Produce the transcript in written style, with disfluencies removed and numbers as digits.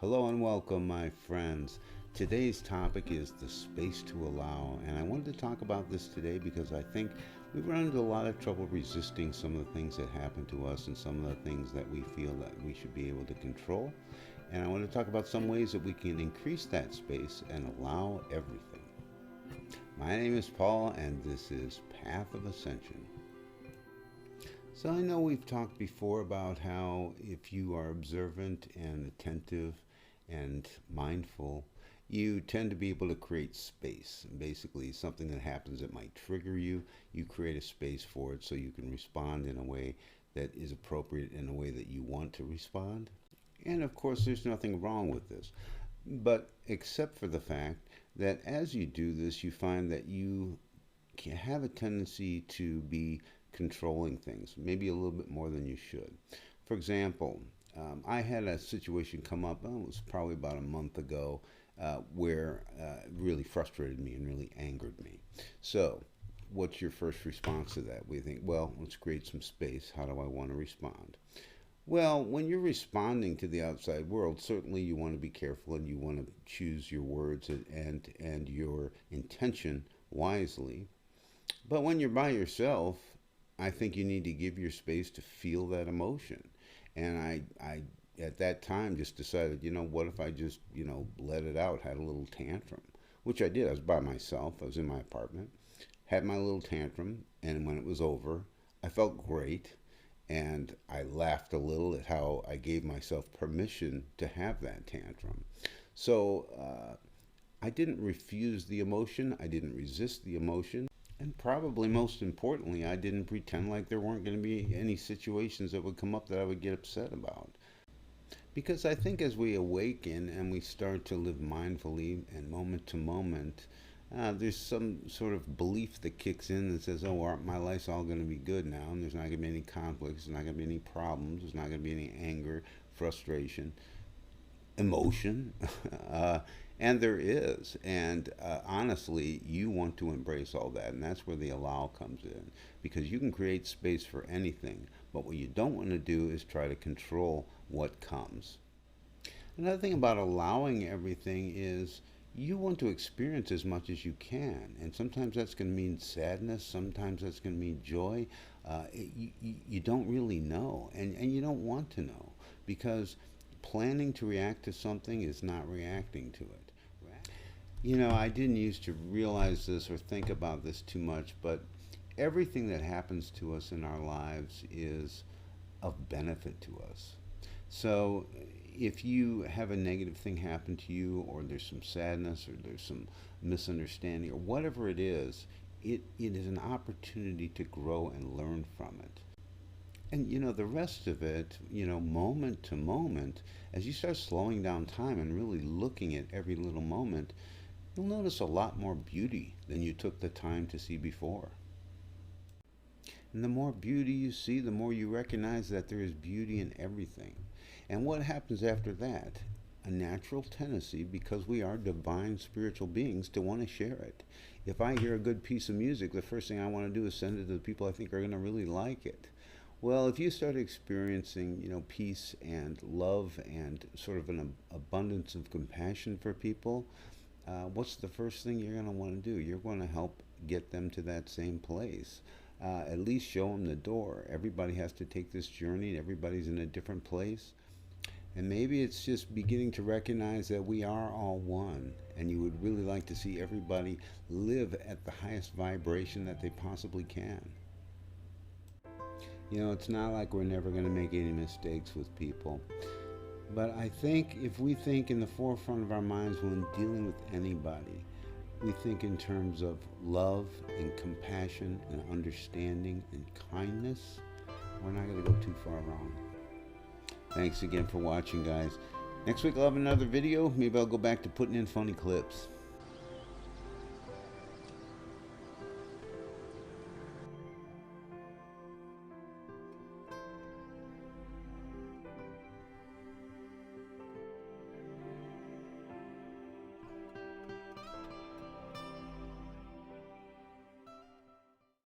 Hello and welcome, my friends. Today's topic is the space to allow, and I wanted to talk about this today because I think we've run into a lot of trouble resisting some of the things that happen to us and some of the things that we feel that we should be able to control. And I want to talk about some ways that we can increase that space and allow everything. My name is Paul, and this is Path of Ascension. So I know we've talked before about how if you are observant and attentive and mindful, you tend to be able to create space. And basically, something that happens that might trigger you, you create a space for it so you can respond in a way that is appropriate, in a way that you want to respond. And of course, there's nothing wrong with this. But except for the fact that as you do this, you find that you can have a tendency to be controlling things, maybe a little bit more than you should. For example, I had a situation come up, it was probably about a month ago, where it really frustrated me and really angered me. So, what's your first response to that? We think, well, let's create some space. How do I want to respond? Well, when you're responding to the outside world, certainly you want to be careful and you want to choose your words and your intention wisely. But when you're by yourself, I think you need to give your space to feel that emotion. And I at that time just decided, what if I just, let it out, had a little tantrum, which I did. I was by myself. I was in my apartment, had my little tantrum. And when it was over, I felt great. And I laughed a little at how I gave myself permission to have that tantrum. So I didn't refuse the emotion. I didn't resist the emotion. And probably most importantly, I didn't pretend like there weren't going to be any situations that would come up that I would get upset about. Because I think as we awaken and we start to live mindfully and moment to moment, there's some sort of belief that kicks in that says, oh, my life's all going to be good now, and there's not going to be any conflicts, there's not going to be any problems, there's not going to be any anger, frustration, emotion. And there is. And honestly, you want to embrace all that. And that's where the allow comes in. Because you can create space for anything. But what you don't want to do is try to control what comes. Another thing about allowing everything is you want to experience as much as you can. And sometimes that's going to mean sadness. Sometimes that's going to mean joy. You don't really know. And you don't want to know. Because planning to react to something is not reacting to it. I didn't used to realize this or think about this too much, but everything that happens to us in our lives is of benefit to us. So if you have a negative thing happen to you, or there's some sadness, or there's some misunderstanding, or whatever it is is an opportunity to grow and learn from it. And the rest of it, moment to moment, as you start slowing down time and really looking at every little moment, you'll notice a lot more beauty than you took the time to see before. And the more beauty you see, the more you recognize that there is beauty in everything. And what happens after that? A natural tendency, because we are divine spiritual beings, to want to share it. If I hear a good piece of music, the first thing I want to do is send it to the people I think are going to really like it. Well, if you start experiencing, peace and love and sort of an abundance of compassion for people, what's the first thing you're going to want to do? You're going to help get them to that same place. At least show them the door. Everybody has to take this journey. Everybody's in a different place. And maybe it's just beginning to recognize that we are all one. And you would really like to see everybody live at the highest vibration that they possibly can. It's not like we're never going to make any mistakes with people. But I think if we think in the forefront of our minds when dealing with anybody, we think in terms of love and compassion and understanding and kindness, we're not going to go too far wrong. Thanks again for watching, guys. Next week I'll have another video. Maybe I'll go back to putting in funny clips.